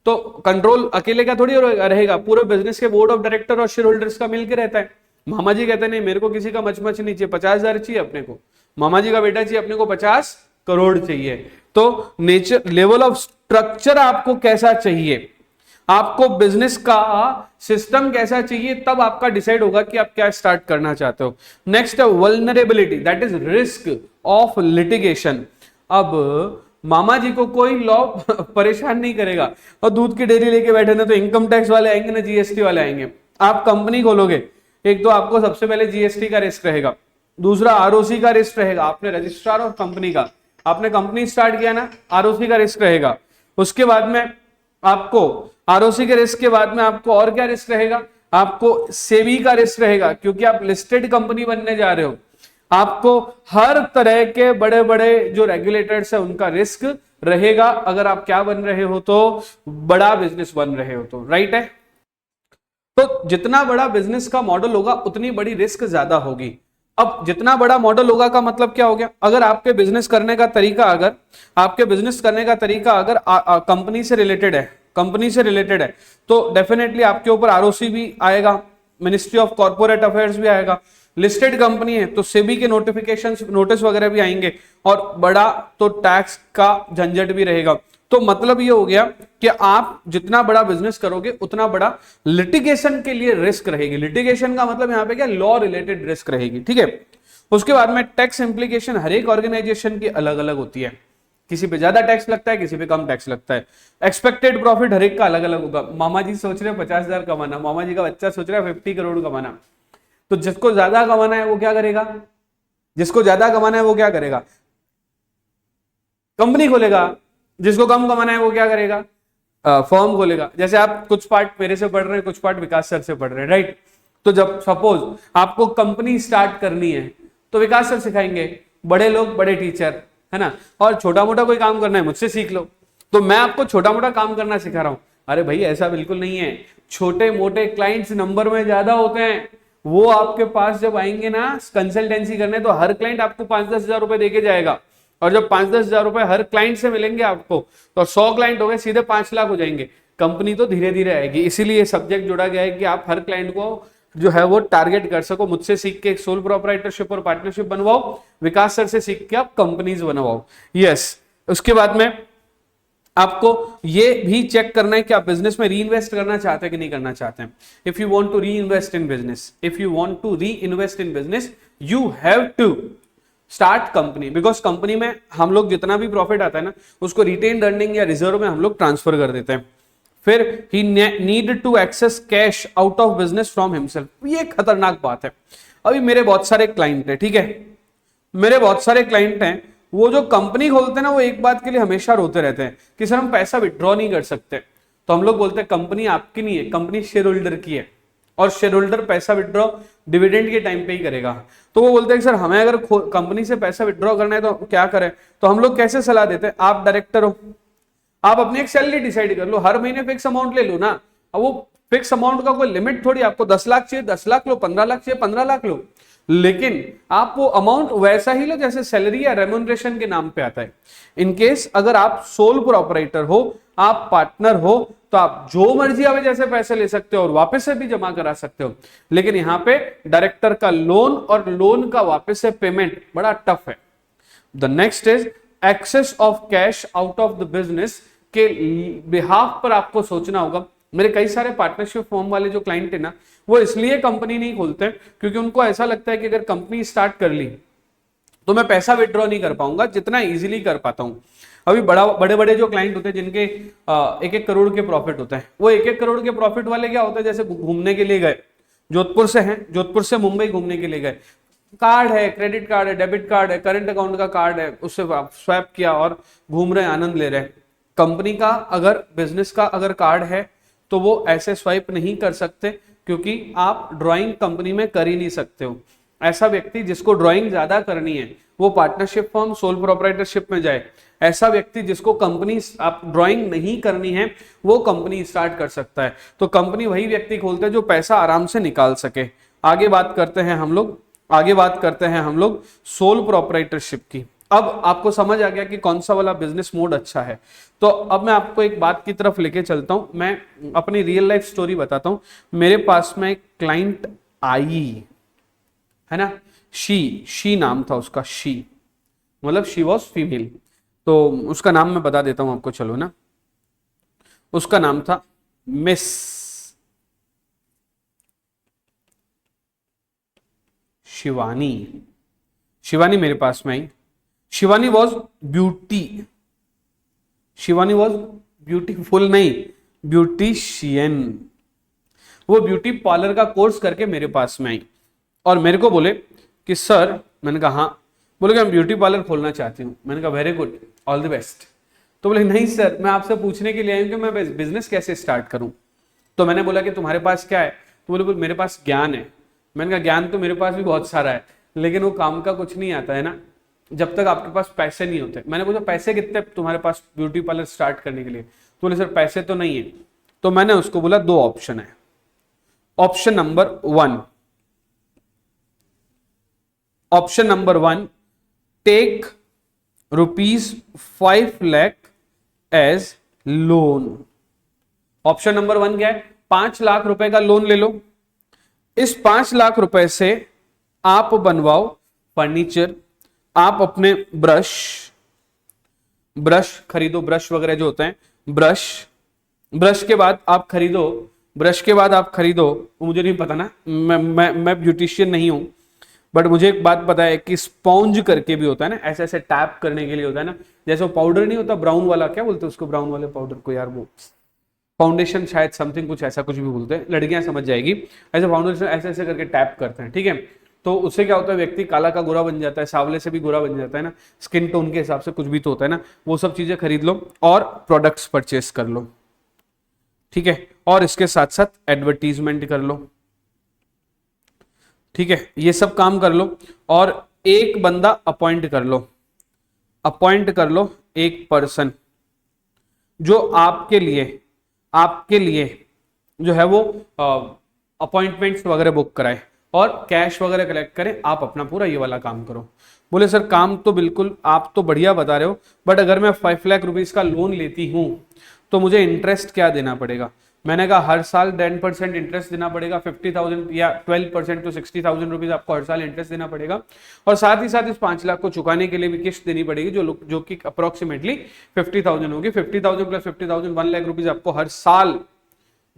तो कंट्रोल अकेले का थोड़ी रहेगा, पूरे बिजनेस के बोर्ड ऑफ डायरेक्टर और शेयर होल्डर्स का मिलकर रहता है। मामा जी कहते नहीं, मेरे को किसी का मचमच नहीं चाहिए, 50,000 चाहिए अपने को, मामा जी का बेटा चाहिए अपने को 50 करोड़ चाहिए। तो नेचर लेवल ऑफ स्ट्रक्चर आपको कैसा चाहिए, आपको बिजनेस का सिस्टम कैसा चाहिए, तब आपका डिसाइड होगा कि आप क्या स्टार्ट करना चाहते हो। नेक्स्ट है vulnerability, that is risk of litigation. अब मामा जी को कोई लॉ परेशान नहीं करेगा, और दूध की डेयरी लेके बैठे ना तो इनकम टैक्स वाले आएंगे ना जीएसटी वाले आएंगे। आप कंपनी खोलोगे, एक तो आपको सबसे पहले जीएसटी का रिस्क रहेगा, दूसरा आरओसी का रिस्क रहेगा, आपने रजिस्ट्रार ऑफ कंपनी का, आपने कंपनी स्टार्ट किया ना, आरओसी का रिस्क रहेगा। उसके बाद में आपको आरओसी के रिस्क के बाद में आपको और क्या रिस्क रहेगा, आपको सेबी का रिस्क रहेगा, क्योंकि आप लिस्टेड कंपनी बनने जा रहे हो। आपको हर तरह के बड़े बड़े जो रेगुलेटर्स है उनका रिस्क रहेगा, अगर आप क्या बन रहे हो तो बड़ा बिजनेस बन रहे हो तो, राइट है। तो जितना बड़ा बिजनेस का मॉडल होगा उतनी बड़ी रिस्क ज्यादा होगी। अब जितना बड़ा मॉडल होगा का मतलब क्या हो गया, अगर आपके बिजनेस करने का तरीका अगर कंपनी से रिलेटेड है तो डेफिनेटली आपके ऊपर आरओसी भी आएगा, मिनिस्ट्री ऑफ कॉर्पोरेट अफेयर्स भी आएगा। लिस्टेड कंपनी है तो सेबी के नोटिस वगैरह भी आएंगे, और बड़ा तो टैक्स का झंझट भी रहेगा। तो मतलब ये हो गया कि आप जितना बड़ा बिजनेस करोगे उतना बड़ा लिटिगेशन के लिए रिस्क रहेगी। लिटिगेशन का मतलब यहां पे क्या, लॉ रिलेटेड रिस्क रहेगी, ठीक है। उसके बाद में टैक्स इंप्लीकेशन हर एक ऑर्गेनाइजेशन की अलग अलग होती है, किसी पे ज्यादा टैक्स लगता है, किसी पे कम टैक्स लगता है। एक्सपेक्टेड प्रॉफिट हर एक का अलग अलग होगा। मामा जी सोच रहे हैं 50,000 कमाना, मामा जी का बच्चा सोच रहा है 50 करोड़ कमाना, तो जिसको ज्यादा कमाना है वो क्या करेगा, कंपनी खोलेगा। जिसको कम कमाना है वो क्या करेगा, फर्म खोलेगा। जैसे आप कुछ पार्ट मेरे से पढ़ रहे हैं, कुछ पार्ट विकास सर से पढ़ रहे हैं, राइट। तो जब सपोज आपको कंपनी स्टार्ट करनी है तो विकास सर सिखाएंगे, बड़े लोग बड़े टीचर है ना, और छोटा मोटा कोई काम करना है मुझसे सीख लो। तो मैं आपको छोटा मोटा काम करना सिखा रहा हूं। अरे भाई ऐसा बिल्कुल नहीं है, छोटे मोटे क्लाइंट्स नंबर में ज्यादा होते हैं, वो आपके पास जब आएंगे ना कंसल्टेंसी करने तो हर क्लाइंट आपको 5-10 हजार रुपए देके जाएगा, और जब 5-10 हजार रुपए हर क्लाइंट से मिलेंगे आपको तो 100 क्लाइंट हो गए, सीधे 5 लाख हो जाएंगे। कंपनी तो धीरे धीरे आएगी, इसीलिए सब्जेक्ट जोड़ा गया है कि आप हर क्लाइंट को जो है वो टारगेट कर सको। मुझसे सीख के एक सोल प्रोप्राइटरशिप और पार्टनरशिप बनवाओ, विकास सर से सीख के आप कंपनीज बनवाओ। यस, उसके बाद में आपको ये भी चेक करना है कि आप बिजनेस में री इन्वेस्ट करना चाहते हैं कि नहीं करना चाहते हैं। If you want to reinvest in business you have to start company, because company में हम लोग जितना भी प्रॉफिट आता है ना उसको रिटेन्ड अर्निंग या रिजर्व में हम लोग ट्रांसफर कर देते हैं। फिर he need to access cash out of business from himself. ये खतरनाक बात है। अभी मेरे बहुत सारे क्लाइंट हैं, ठीक है, मेरे बहुत सारे क्लाइंट हैं, वो जो कंपनी खोलते हैं ना वो एक बात के लिए हमेशा रोते रहते हैं कि सर हम पैसा विड्रॉ नहीं कर सकते। तो हम लोग बोलते हैं कंपनी आपकी नहीं है, कंपनी शेयर होल्डर की है, और शेयर होल्डर पैसा विड्रॉ डिविडेंड के टाइम पे ही करेगा। तो वो बोलते हैं सर हमें अगर कंपनी से पैसा विड्रॉ करना है तो क्या करें। तो हम लोग कैसे सलाह देते हैं, आप डायरेक्टर हो, आप अपनी एक सैलरी डिसाइड कर लो, हर महीने फिक्स अमाउंट ले लो ना। अब वो फिक्स अमाउंट का कोई लिमिट थोड़ी, आपको 10 लाख चाहिए 10 लाख लो, 15 लाख चाहिए 15 लाख लो, लेकिन आप वो अमाउंट वैसा ही लो जैसे सैलरी या रेम्यूनरेशन के नाम पे आता है। इनकेस अगर आप सोल प्रोपराइटर हो, आप पार्टनर हो, तो आप जो मर्जी आवे जैसे पैसे ले सकते हो और वापस से भी जमा करा सकते हो। लेकिन यहां पे डायरेक्टर का लोन और लोन का वापस से पेमेंट बड़ा टफ है। The next is excess of cash out of the business के बिहाफ पर आपको सोचना होगा। मेरे कई सारे पार्टनरशिप फॉर्म वाले जो क्लाइंट है ना वो इसलिए कंपनी नहीं खोलते क्योंकि उनको ऐसा लगता है कि अगर कंपनी स्टार्ट कर ली तो मैं पैसा विड्रॉ नहीं कर पाऊंगा जितना इजीली कर पाता हूं। अभी बड़े बड़े जो क्लाइंट होते हैं जिनके 1-1 करोड़ के प्रॉफिट होते हैं, वो 1-1 करोड़ के प्रॉफिट वाले क्या होते हैं, जैसे घूमने के लिए गए, जोधपुर से मुंबई घूमने के लिए गए, कार्ड है, क्रेडिट कार्ड है, डेबिट कार्ड है, करंट अकाउंट का कार्ड है, उससे स्वैप किया और घूम रहे, आनंद ले रहे। कंपनी का अगर बिजनेस का अगर कार्ड है तो वो ऐसे स्वाइप नहीं कर सकते क्योंकि आप ड्राइंग कंपनी में कर ही नहीं सकते हो। ऐसा व्यक्ति जिसको ड्राइंग ज्यादा करनी है वो पार्टनरशिप फॉर्म सोल प्रोप्राइटरशिप में जाए। ऐसा व्यक्ति जिसको कंपनी आप ड्राइंग नहीं करनी है वो कंपनी स्टार्ट कर सकता है। तो कंपनी वही व्यक्ति खोलते हैं जो पैसा आराम से निकाल सके। आगे बात करते हैं हम लोग सोल प्रोप्राइटरशिप की। अब आपको समझ आ गया कि कौन सा वाला बिजनेस मोड अच्छा है। तो अब मैं आपको एक बात की तरफ लेके चलता हूं, मैं अपनी रियल लाइफ स्टोरी बताता हूं। मेरे पास में एक क्लाइंट आई है ना, शी नाम था उसका, शी मतलब शी वॉज फीमेल। तो उसका नाम मैं बता देता हूं आपको, चलो ना। उसका नाम था मिस शिवानी। शिवानी मेरे पास में आई। शिवानी वॉज ब्यूटीफुल नहीं, ब्यूटिशियन। वो ब्यूटी पार्लर का कोर्स करके मेरे पास में आई और मेरे को बोले कि सर, मैंने कहा हाँ। बोले कि मैं ब्यूटी पार्लर खोलना चाहती हूँ। मैंने कहा very good, all the best. तो बोले नहीं सर, मैं आपसे पूछने के लिए आई हूँ कि मैं बिजनेस कैसे स्टार्ट करूँ। तो मैंने बोला कि तुम्हारे पास क्या है। तो बोले मेरे पास ज्ञान है। मैंने कहा ज्ञान तो मेरे पास भी बहुत सारा है, लेकिन वो काम का कुछ नहीं आता है ना जब तक आपके पास पैसे नहीं होते। मैंने बोला पैसे कितने तुम्हारे पास ब्यूटी पार्लर स्टार्ट करने के लिए। तो बोले सर पैसे तो नहीं है। तो मैंने उसको बोला दो ऑप्शन है। Option number one, take ₹5 lakh as loan. Option number one क्या है, 5 लाख रुपए का लोन ले लो। इस 5 लाख रुपए से आप बनवाओ फर्नीचर, आप अपने ब्रश खरीदो, ब्रश वगैरह जो होते हैं, ब्रश के बाद आप खरीदो। मुझे नहीं पता ना, मैं ब्यूटिशियन नहीं हूं, बट मुझे एक बात पता है कि स्पॉन्ज करके भी होता है ना, ऐसे ऐसे टैप करने के लिए होता है ना, जैसे वो पाउडर नहीं होता ब्राउन वाला, क्या बोलते हैं उसको, ब्राउन वाले पाउडर को यार, वो फाउंडेशन शायद समथिंग कुछ ऐसा कुछ भी बोलते हैं, लड़कियां समझ जाएगी। ऐसे फाउंडेशन ऐसे ऐसे करके टैप करते हैं, ठीक है। तो उससे क्या होता है, व्यक्ति काला का गोरा बन जाता है, सावले से भी गोरा बन जाता है ना, स्किन टोन के हिसाब से कुछ भी तो होता है ना। वो सब चीजें खरीद लो और प्रोडक्ट्स परचेस कर लो, ठीक है। और इसके साथ साथ एडवर्टीजमेंट कर लो, ठीक है। ये सब काम कर लो और एक बंदा अपॉइंट कर लो, एक पर्सन जो आपके लिए जो है वो अपॉइंटमेंट्स वगैरह बुक कराए और कैश वगैरह कलेक्ट करें। आप अपना पूरा ये वाला काम करो। बोले सर काम तो बिल्कुल आप तो बढ़िया बता रहे हो, बट अगर मैं 5 लाख रुपीस का लोन लेती हूं तो मुझे इंटरेस्ट क्या देना पड़ेगा। मैंने कहा हर साल 10% इंटरेस्ट देना पड़ेगा, 50,000 या 12% तो 60,000 रुपीज आपको हर साल इंटरेस्ट देना पड़ेगा। और साथ ही साथ इस 5 लाख को चुकाने के लिए भी किस्त देनी पड़ेगी, जो कि अप्रोक्सीमेटली 50,000 होगी। 50,000 प्लस 50,000 1 लाख रुपीज आपको हर साल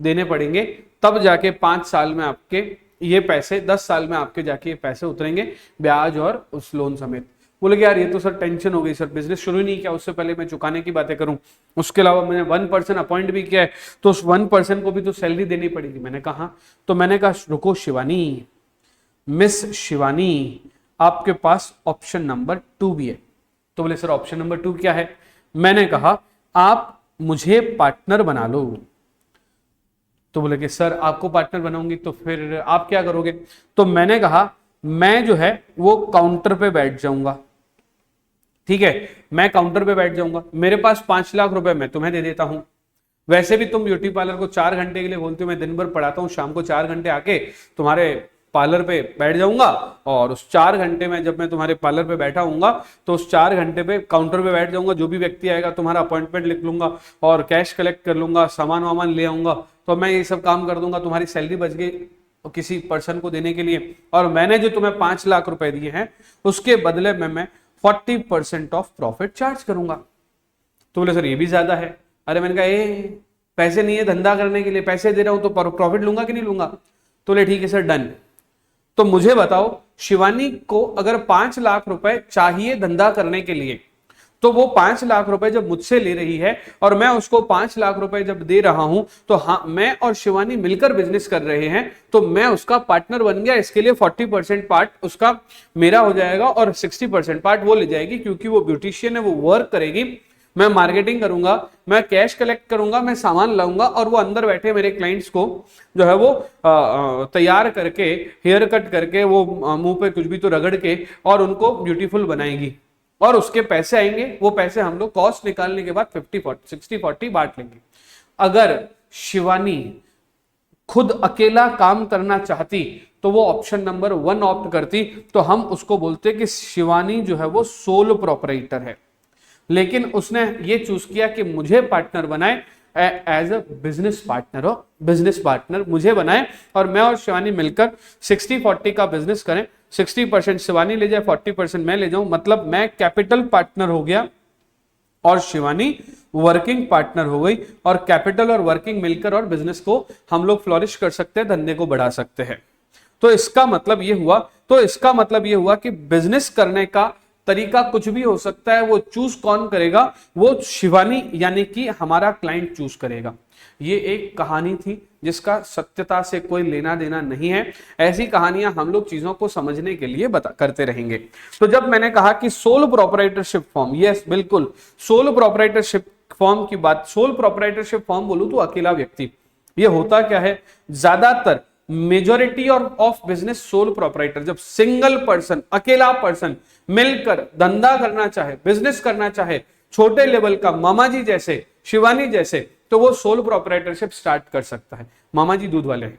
देने पड़ेंगे, तब जाके 5 साल में आपके ये पैसे, 10 साल में आपके जाके ये पैसे उतरेंगे, ब्याज और उस लोन समेत। बोले कि यार ये तो सर टेंशन हो गई सर, बिजनेस शुरू ही नहीं किया, उससे पहले मैं चुकाने की बातें करूं, उसके अलावा मैंने 1% अपॉइंट भी किया है, तो उस 1% को भी तो सैलरी देनी पड़ेगी। मैंने कहा रुको शिवानी, मिस शिवानी, आपके पास ऑप्शन नंबर 2 भी है। तो बोले सर ऑप्शन नंबर 2 क्या है। मैंने कहा आप मुझे पार्टनर बना लो। तो बोले कि सर आपको पार्टनर बनाऊंगी तो फिर आप क्या करोगे। तो मैंने कहा मैं जो है वो काउंटर पे बैठ जाऊंगा, ठीक है, मैं काउंटर पे बैठ जाऊंगा, मेरे पास 5 लाख रुपए मैं तुम्हें दे देता हूं। वैसे भी तुम ब्यूटी पार्लर को 4 घंटे के लिए बोलते हो, मैं दिन भर पढ़ाता हूं, शाम को 4 घंटे आके तुम्हारे पार्लर पे बैठ जाऊंगा, और उस 4 घंटे में जब मैं तुम्हारे पार्लर पे बैठा हूंगा तो उस 4 घंटे पे काउंटर पे बैठ जाऊंगा, जो भी व्यक्ति आएगा तुम्हारा अपॉइंटमेंट लिख लूंगा और कैश कलेक्ट कर लूंगा, सामान वामान ले आऊंगा, तो मैं ये सब काम कर दूंगा, तुम्हारी सैलरी बच गई किसी पर्सन को देने के लिए, और मैंने जो तुम्हें 5 लाख रुपए दिए हैं उसके बदले में मैं 40% ऑफ प्रॉफिट चार्ज करूंगा। तो बोले सर ये भी ज्यादा है। अरे मैंने कहा पैसे नहीं है धंधा करने के लिए, पैसे दे रहा हूं तो प्रॉफिट लूंगा कि नहीं लूंगा। तो बोले ठीक है सर डन। तो मुझे बताओ शिवानी को अगर 5 लाख रुपए चाहिए धंधा करने के लिए, तो वो 5 लाख रुपए जब मुझसे ले रही है और मैं उसको 5 लाख रुपए जब दे रहा हूं, तो हाँ मैं और शिवानी मिलकर बिजनेस कर रहे हैं, तो मैं उसका पार्टनर बन गया। इसके लिए 40% पार्ट उसका मेरा हो जाएगा और 60% पार्ट वो ले जाएगी, क्योंकि वो ब्यूटिशियन है, वो वर्क करेगी, मैं मार्केटिंग करूंगा, मैं कैश कलेक्ट करूंगा, मैं सामान लाऊंगा, और वो अंदर बैठे मेरे क्लाइंट्स को जो है वो तैयार करके, हेयर कट करके, वो मुंह पे कुछ भी तो रगड़ के और उनको ब्यूटीफुल बनाएगी। और उसके पैसे आएंगे, वो पैसे हम लोग कॉस्ट निकालने के बाद 50-40 60-40 बांट लेंगे। अगर शिवानी खुद अकेला काम करना चाहती तो वो ऑप्शन नंबर 1 ऑप्ट करती, तो हम उसको बोलते कि शिवानी जो है वो सोल प्रोपराइटर है। लेकिन उसने ये चूज किया कि मुझे पार्टनर बनाए, एज अ बिजनेस पार्टनर हो, बिजनेस पार्टनर मुझे बनाए और मैं और शिवानी मिलकर 60-40 का बिजनेस करें, 60% शिवानी ले जाए, 40% मैं ले जाऊं, मतलब मैं कैपिटल पार्टनर हो गया और शिवानी वर्किंग पार्टनर हो गई, और कैपिटल और वर्किंग मिलकर और बिजनेस को हम लोग फ्लोरिश कर सकते हैं, धंधे को बढ़ा सकते हैं। तो इसका मतलब ये हुआ कि बिजनेस करने का तरीका कुछ भी हो सकता है, वो चूज कौन करेगा, वो शिवानी यानी कि हमारा क्लाइंट चूज करेगा। ये एक कहानी थी जिसका सत्यता से कोई लेना देना नहीं है। ऐसी कहानियां हम लोग चीजों को समझने के लिए करते रहेंगे। तो जब मैंने कहा कि सोल प्रोपराइटरशिप फॉर्म, यस बिल्कुल सोल प्रोपराइटरशिप फॉर्म की बात, सोल प्रोपराइटरशिप फॉर्म बोलूं तो अकेला व्यक्ति। ये होता क्या है, ज्यादातर majority of business sole proprietor, जब सिंगल पर्सन, अकेला पर्सन मिलकर धंधा करना चाहे, बिजनेस करना चाहे, छोटे लेवल का, मामा जी जैसे, शिवानी जैसे, तो वो सोल प्रोपराइटरशिप स्टार्ट कर सकता है। मामा जी दूध वाले हैं।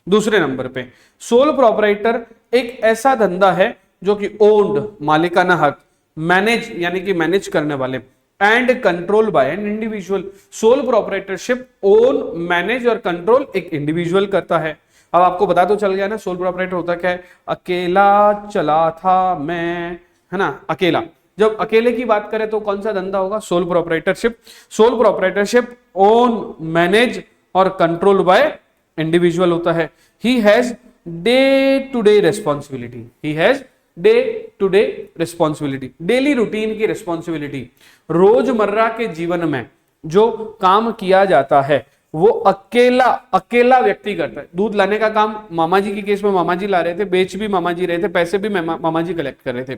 दूसरे नंबर पे सोल प्रोपराइटर एक ऐसा धंधा है जो कि ओन्ड, मालिकाना हक, मैनेज यानी कि मैनेज करने वाले, and control by an individual. Soul proprietorship own, manage और कंट्रोल एक इंडिविजुअल करता है। अब आपको पता तो चल गया ना सोल प्रोपराइटर होता क्या है, अकेला चला था मैं, है ना, अकेला। जब अकेले की बात करें तो कौन सा धंधा होगा, sole proprietorship. Sole proprietorship own, manage और कंट्रोल बाय इंडिविजुअल होता है। He has day to day responsibility, he has day to day responsibility, daily routine की रिस्पॉन्सिबिलिटी, रोजमर्रा के जीवन में जो काम किया जाता है वो अकेला व्यक्ति करता है। दूध लाने का काम मामा जी के केस में मामा जी ला रहे थे, बेच भी मामा जी रहे थे, पैसे भी मामा जी कलेक्ट कर रहे थे।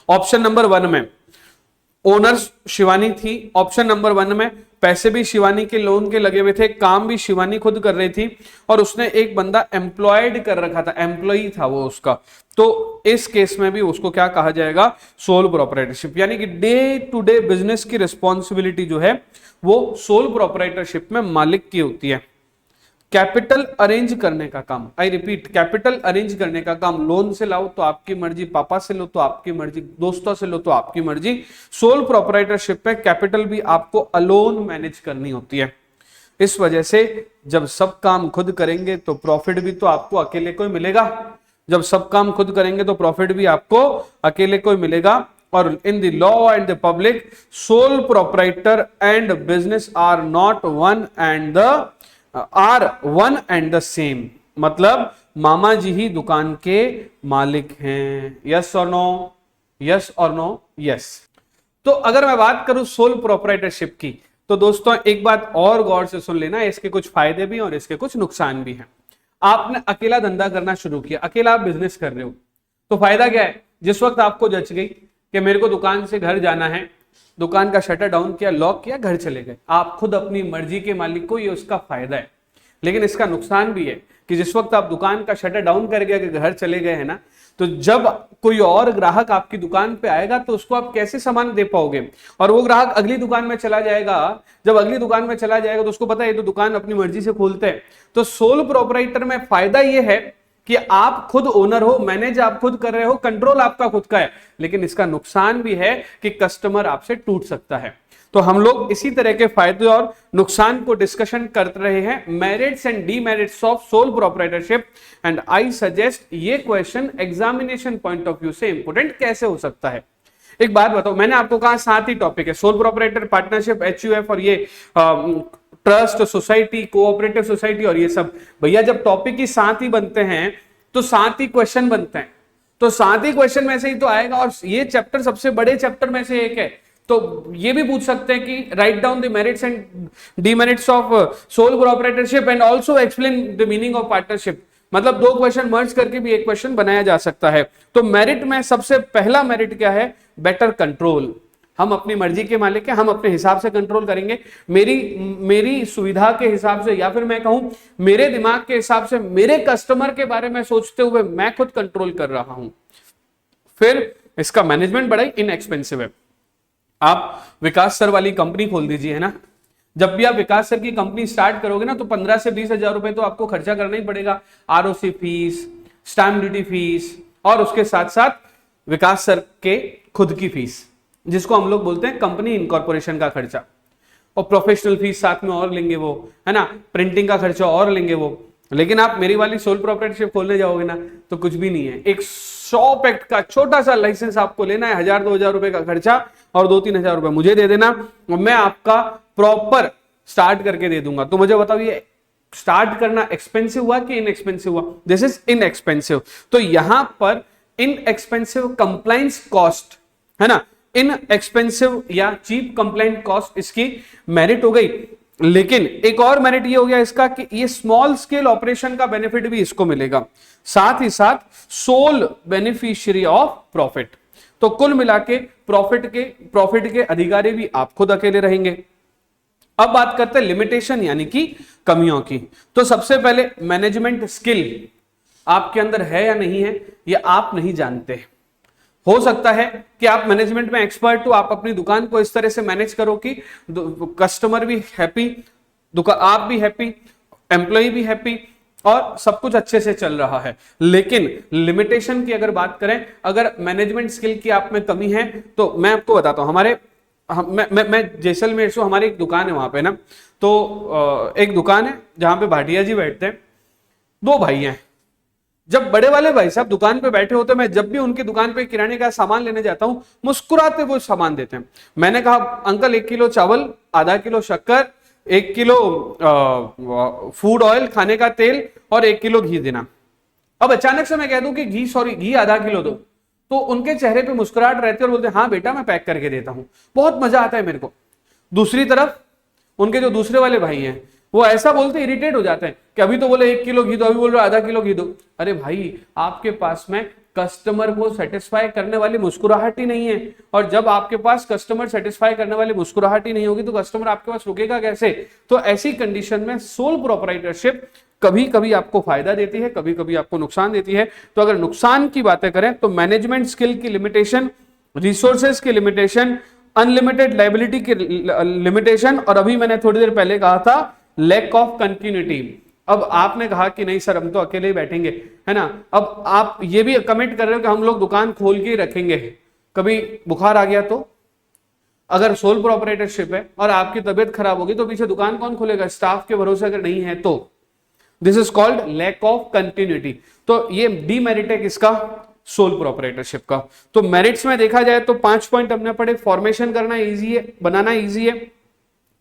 ऑप्शन नंबर 1 में ओनर्स शिवानी थी, ऑप्शन नंबर 1 में पैसे भी शिवानी के लोन के लगे हुए थे, काम भी शिवानी खुद कर रही थी, और उसने एक बंदा एम्प्लॉयड कर रखा था, एम्प्लॉई था वो उसका। तो इस केस में भी उसको क्या कहा जाएगा, सोल प्रोपराइटरशिप। यानी कि डे टू डे बिजनेस की रिस्पॉन्सिबिलिटी जो है वो सोल प्रोपराइटरशिप में मालिक की होती है। कैपिटल अरेंज करने का काम, आई रिपीट, कैपिटल अरेंज करने का काम, लोन से लाओ तो आपकी मर्जी, पापा से लो तो आपकी मर्जी, दोस्तों से लो तो आपकी मर्जी। सोल प्रोपराइटरशिप में कैपिटल भी आपको अलोन मैनेज करनी होती है। इस वजह से जब सब काम खुद करेंगे तो प्रॉफिट भी तो आपको अकेले को ही मिलेगा, जब सब काम खुद करेंगे तो प्रॉफिट भी आपको अकेले को ही मिलेगा। और in the law and the public, sole proprietor and business are not one and the same, मतलब मामा जी ही दुकान के मालिक हैं। यस और नो, यस और नो, यस। तो अगर मैं बात करूं सोल प्रोपराइटरशिप की, तो दोस्तों एक बात और गौर से सुन लेना, इसके कुछ फायदे भी और इसके कुछ नुकसान भी हैं। आपने अकेला धंधा करना शुरू किया, अकेला आप बिजनेस कर रहे हो, तो फायदा क्या है, जिस वक्त आपको जच गई कि मेरे को दुकान से घर जाना है, दुकान का शटर डाउन किया, लॉक किया, घर चले गए, आप खुद अपनी मर्जी के मालिक को, ये उसका फायदा है। लेकिन इसका नुकसान भी है कि जिस वक्त आप दुकान का शटर डाउन कर गया, घर चले गए हैं ना, तो जब कोई और ग्राहक आपकी दुकान पे आएगा तो उसको आप कैसे सामान दे पाओगे, और वो ग्राहक अगली दुकान में चला जाएगा, जब अगली दुकान में चला जाएगा तो उसको पता है ये तो दुकान अपनी मर्जी से खोलते हैं। तो सोल प्रोपराइटर में फायदा ये है कि आप खुद ओनर हो, मैनेज आप खुद कर रहे हो, कंट्रोल आपका खुद का है। लेकिन इसका नुकसान भी है कि कस्टमर आपसे टूट सकता है। तो हम लोग इसी तरह के फायदे और नुकसान को डिस्कशन कर रहे हैं, merits and demerits of sole proprietorship. And I suggest ये question examination point of view से इंपोर्टेंट कैसे हो सकता है। एक बात बताओ, मैंने आपको कहा 7 ही टॉपिक है, सोल प्रोपराइटर, पार्टनरशिप, HUF और ये ट्रस्ट, सोसाइटी, कोऑपरेटिव सोसाइटी और ये सब। भैया जब टॉपिक ही 7 ही बनते हैं तो 7 ही क्वेश्चन बनते हैं, तो 7 ही क्वेश्चन में से ही तो आएगा, और ये चैप्टर सबसे बड़े चैप्टर में से एक है। तो ये भी पूछ सकते हैं कि write down the merits and demerits of sole proprietorship and also explain the meaning of partnership, मतलब 2 क्वेश्चन मर्ज करके भी एक क्वेश्चन बनाया जा सकता है। तो मेरिट में सबसे पहला मेरिट क्या है, बेटर कंट्रोल। हम अपनी मर्जी के मालिक हैं, हम अपने हिसाब से कंट्रोल करेंगे, मेरी सुविधा के हिसाब से, या फिर मैं कहूं मेरे दिमाग के हिसाब से, मेरे कस्टमर के बारे में सोचते हुए मैं खुद कंट्रोल कर रहा हूं। फिर इसका मैनेजमेंट बड़ा ही इनएक्सपेंसिव है। आप विकास सर वाली कंपनी खोल दीजिए, है ना, जब भी आप विकास सर की कंपनी स्टार्ट करोगे ना तो 15 से 20 हजार रुपए तो आपको खर्चा करना ही पड़ेगा, ROC fees, stamp duty fees, और उसके साथ साथ विकास सर के खुद की फीस, जिसको हम लोग बोलते हैं कंपनी इनकॉर्पोरेशन का खर्चा, और प्रोफेशनल फीस साथ में और लेंगे वो, है ना, प्रिंटिंग का खर्चा और लेंगे वो। लेकिन आप मेरी वाली सोल प्रोप्राइटरशिप खोलने जाओगे ना तो कुछ भी नहीं है, एक शॉप एक्ट का छोटा सा लाइसेंस आपको लेना है, 1000-2000 रुपए का खर्चा, और 2-3 हजार रुपए मुझे दे देना, और मैं आपका प्रॉपर स्टार्ट करके दे दूंगा। तो मुझे बताओ ये स्टार्ट करना एक्सपेंसिव हुआ कि इनएक्सपेंसिव हुआ? This is inexpensive. तो यहां पर इनएक्सपेंसिव कंप्लायंस कॉस्ट, है ना, इनएक्सपेंसिव या चीप कंप्लायंट कॉस्ट इसकी मेरिट हो गई। लेकिन एक और मेरिट ये हो गया इसका कि ये स्मॉल स्केल ऑपरेशन का बेनिफिट भी इसको मिलेगा, साथ ही साथ सोल बेनिफिशियरी ऑफ प्रॉफिट। तो कुल मिला के प्रॉफिट के अधिकारी भी आप खुद अकेले रहेंगे। अब बात करते हैं लिमिटेशन यानी कि कमियों की। तो सबसे पहले मैनेजमेंट स्किल आपके अंदर है या नहीं है ये आप नहीं जानते। हो सकता है कि आप मैनेजमेंट में एक्सपर्ट हो, आप अपनी दुकान को इस तरह से मैनेज करो कि कस्टमर भी हैप्पी, आप भी हैप्पी, एम्प्लॉय भी हैप्पी, और सब कुछ अच्छे से चल रहा है। लेकिन लिमिटेशन की अगर बात करें, अगर मैनेजमेंट स्किल की आप में कमी है, तो मैं आपको बताता हूं, मैं जैसलमेर से, हमारी एक दुकान है वहां पे ना, तो एक दुकान है जहां पे भाटिया जी बैठते हैं, 2 भाई हैं। जब बड़े वाले भाई साहब दुकान पे बैठे होते, मैं जब भी उनकी दुकान पे किराने का सामान लेने जाता हूं, मुस्कुराते वो सामान देते हैं। मैंने कहा अंकल 1 किलो चावल, आधा किलो शक्कर, 1 किलो फूड ऑयल खाने का तेल, और 1 किलो घी देना। अब अचानक से मैं कह दूं कि घी आधा किलो दो, तो उनके चेहरे पे मुस्कुराहट रहती है और बोलते हैं हाँ बेटा मैं पैक करके देता हूं। बहुत मजा आता है मेरे को। दूसरी तरफ उनके जो दूसरे वाले भाई हैं वो ऐसा बोलते इरिटेट हो जाते हैं कि अभी तो बोले 1 किलो घी दो, अभी बोल रहे आधा किलो घी दो। अरे भाई आपके पास में कस्टमर को सेटिस्फाई करने वाली मुस्कुराहट ही नहीं है, और जब आपके पास कस्टमर सेटिस्फाई करने वाली मुस्कुराहट ही नहीं होगी तो कस्टमर आपके पास रुकेगा कैसे? तो ऐसी कंडीशन में सोल प्रोप्राइटरशिप कभी कभी आपको फायदा देती है, कभी कभी आपको नुकसान देती है। तो अगर नुकसान की बातें करें तो मैनेजमेंट स्किल की लिमिटेशन, रिसोर्सेज की लिमिटेशन, अनलिमिटेड लायबिलिटी की लिमिटेशन, और अभी मैंने थोड़ी देर पहले कहा था लैक ऑफ कंटिन्यूटी। अब आपने कहा कि नहीं सर हम तो अकेले ही बैठेंगे, है ना, अब आप ये भी कमिट कर रहे हो कि हम लोग दुकान खोल के ही रखेंगे, कभी बुखार आ गया तो? अगर सोल प्रोप्राइटरशिप है और आपकी तबीयत खराब होगी तो पीछे दुकान कौन खोलेगा? स्टाफ के भरोसे अगर नहीं है तो। This is called lack of continuity. तो ये डीमेरिट है किसका? सोल प्रोप्राइटरशिप का। तो मेरिट्स में देखा जाए तो 5 पॉइंट हमने पढ़े। फॉर्मेशन करना इजी है, बनाना इजी है,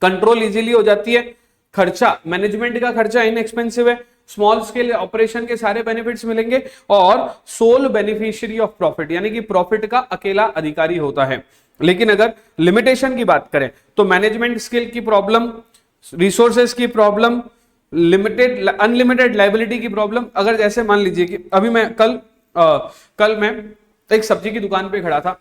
कंट्रोल इजीली हो जाती है, खर्चा मैनेजमेंट का खर्चा इनएक्सपेंसिव है, स्मॉल स्केल ऑपरेशन के सारे बेनिफिट्स मिलेंगे, और सोल बेनिफिशियरी ऑफ प्रॉफिट यानी कि प्रॉफिट का अकेला अधिकारी होता है। लेकिन अगर लिमिटेशन की बात करें तो मैनेजमेंट स्किल की प्रॉब्लम, रिसोर्सेज की प्रॉब्लम, अनलिमिटेड लायबिलिटी की प्रॉब्लम। अगर जैसे मान लीजिए कि अभी मैं कल मैं एक सब्जी की दुकान पे खड़ा था,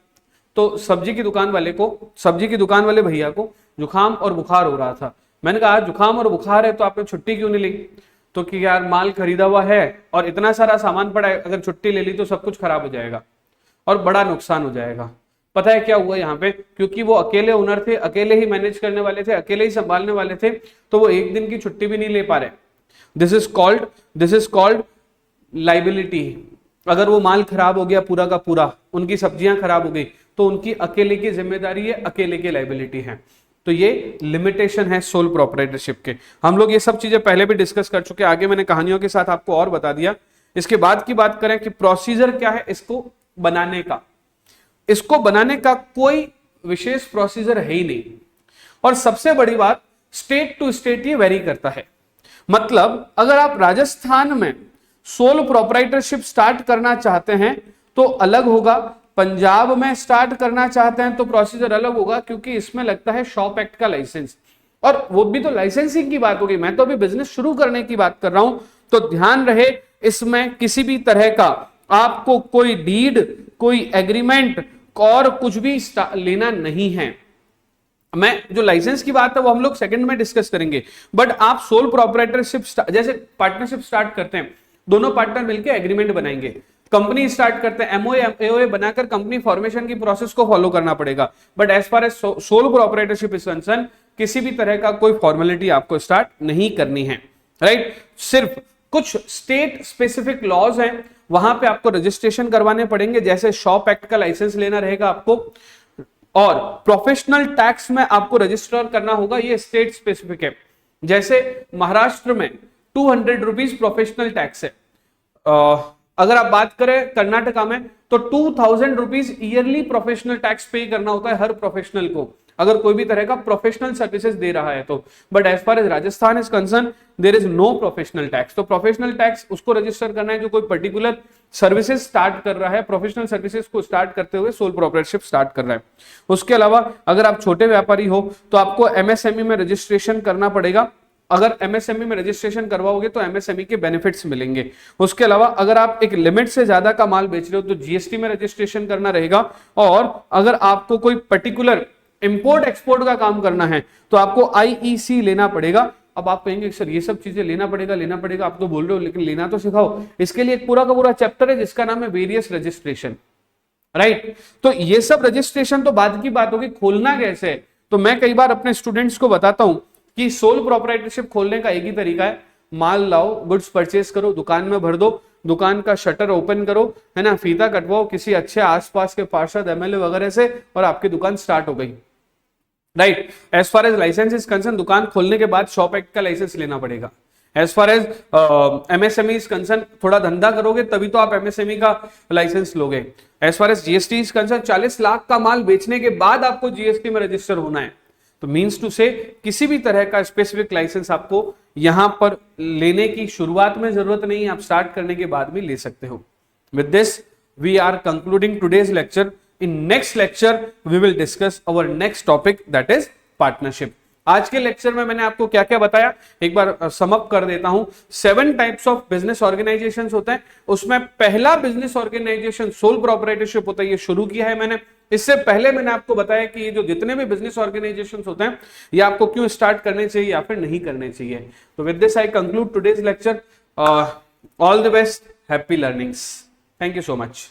तो सब्जी की दुकान वाले भैया को जुकाम और बुखार हो रहा था। मैंने कहा जुकाम और बुखार है तो आपने छुट्टी क्यों नहीं ली? तो कि यार माल खरीदा हुआ है और इतना सारा सामान पड़ा है, अगर छुट्टी ले ली तो सब कुछ खराब हो जाएगा और बड़ा नुकसान हो जाएगा। पता है क्या हुआ यहाँ पे? क्योंकि वो अकेले ओनर थे, अकेले ही मैनेज करने वाले थे, अकेले ही संभालने वाले थे, तो वो एक दिन की छुट्टी भी नहीं ले पा रहे। This is called liability. अगर वो माल खराब हो गया पूरा का पूरा, उनकी सब्जियां खराब हो गई, तो उनकी अकेले की जिम्मेदारी है, अकेले की लाइबिलिटी है। तो ये लिमिटेशन है सोल प्रोप्राइटरशिप के। हम लोग ये सब चीजें पहले भी डिस्कस कर चुके हैं, आगे मैंने कहानियों के साथ आपको और बता दिया। इसके बाद की बात करें कि प्रोसीजर क्या है इसको बनाने का। इसको बनाने का कोई विशेष प्रोसीजर है ही नहीं, और सबसे बड़ी बात स्टेट टू स्टेट ये वेरी करता है। मतलब अगर आप राजस्थान में सोल प्रोप्राइटरशिप स्टार्ट करना चाहते हैं तो अलग होगा, पंजाब में स्टार्ट करना चाहते हैं तो प्रोसीजर अलग होगा, क्योंकि इसमें लगता है शॉप एक्ट का लाइसेंस, और वो भी तो लाइसेंसिंग की बात होगी। मैं तो अभी बिजनेस शुरू करने की बात कर रहा हूं, तो ध्यान रहे इसमें किसी भी तरह का आपको कोई डीड, कोई एग्रीमेंट और कुछ भी लेना नहीं है। मैं जो लाइसेंस की बात है वो हम लोग सेकंड में डिस्कस करेंगे, बट आप सोल प्रोप्राइटरशिप जैसे पार्टनरशिप स्टार्ट करते हैं, दोनों पार्टनर मिलकर एग्रीमेंट बनाएंगे, कंपनी स्टार्ट करते हैं एमओए एओए बनाकर कंपनी फॉर्मेशन की प्रोसेस को फॉलो करना पड़ेगा, but as far as sole proprietorship is concern किसी भी तरह का कोई फॉर्मेलिटी आपको स्टार्ट नहीं करनी है, राइट। सिर्फ कुछ स्टेट स्पेसिफिक लॉज हैं, वहां पे आपको रजिस्ट्रेशन करवाने पड़ेंगे, जैसे शॉप एक्ट का लाइसेंस लेना रहेगा आपको, और प्रोफेशनल टैक्स में आपको रजिस्टर करना होगा, ये स्टेट स्पेसिफिक है। जैसे महाराष्ट्र में 200 रुपीज प्रोफेशनल टैक्स है, अगर आप बात करें कर्नाटका में तो 2000 रुपीज ईयरली प्रोफेशनल टैक्स पे करना होता है हर प्रोफेशनल को, अगर कोई भी तरह का प्रोफेशनल सर्विसेज दे रहा है तो। But as far as Rajasthan is concern there is no professional tax. तो प्रोफेशनल टैक्स उसको रजिस्टर करना है जो कोई पर्टिकुलर सर्विसेज स्टार्ट कर रहा है, प्रोफेशनल सर्विसेज को स्टार्ट करते हुए सोल प्रोप्राइटरशिप स्टार्ट कर रहा है। उसके अलावा अगर आप छोटे व्यापारी हो तो आपको एमएसएमई में रजिस्ट्रेशन करना पड़ेगा, अगर एमएसएमई में रजिस्ट्रेशन करवाओगे तो एमएसएमई के बेनिफिट्स मिलेंगे। उसके अलावा अगर आप एक लिमिट से ज्यादा का माल बेच रहे हो तो जीएसटी में रजिस्ट्रेशन करना रहेगा, और अगर आपको कोई पर्टिकुलर इंपोर्ट एक्सपोर्ट का काम करना है तो आपको आईईसी लेना पड़ेगा। अब आप कहेंगे सर ये सब चीजें लेना पड़ेगा, आप तो बोल रहे हो लेकिन लेना तो सिखाओ। इसके लिए एक पूरा का पूरा चैप्टर है जिसका नाम है वेरियस रजिस्ट्रेशन, राइट। तो ये सब रजिस्ट्रेशन तो बाद की बात होगी, खोलना कैसे है तो मैं कई बार अपने स्टूडेंट्स को बताता हूं कि सोल प्रोप्राइटरशिप खोलने का एक ही तरीका है, माल लाओ, गुड्स परचेस करो, दुकान में भर दो, दुकान का शटर ओपन करो, है ना, फीता कटवाओ किसी अच्छे आसपास के पार्षद एमएलए वगैरह से, और आपकी दुकान स्टार्ट हो गई, right. As far as licence is concern, दुकान खोलने के बाद शॉप एक्ट का लाइसेंस लेना पड़ेगा। As far as MSME is concern, थोड़ा धंधा करोगे तभी तो आप एमएसएमई का लाइसेंस लोगे। As far as GST is concern, 40 lakh का माल बेचने के बाद आपको जीएसटी में रजिस्टर होना है। तो मीन्स टू से किसी भी तरह का स्पेसिफिक लाइसेंस आपको यहां पर लेने की शुरुआत में जरूरत नहीं है, आप स्टार्ट करने के बाद भी ले सकते हो। With this we are concluding today's lecture. In next lecture we will discuss our next topic, that is partnership। आज के लेक्चर में मैंने आपको क्या क्या बताया एक बार सम अप कर देता हूं। 7 टाइप्स ऑफ बिजनेस ऑर्गेनाइजेशंस होते हैं, उसमें पहला बिजनेस ऑर्गेनाइजेशन सोल प्रोप्राइटरशिप होता है, ये शुरू किया है मैंने। इससे पहले मैंने आपको बताया कि ये जो जितने भी बिजनेस ऑर्गेनाइजेशंस होते हैं ये आपको क्यों स्टार्ट करने चाहिए या फिर नहीं करने चाहिए। तो with this I conclude today's lecture. All the best, happy learnings, thank you so much.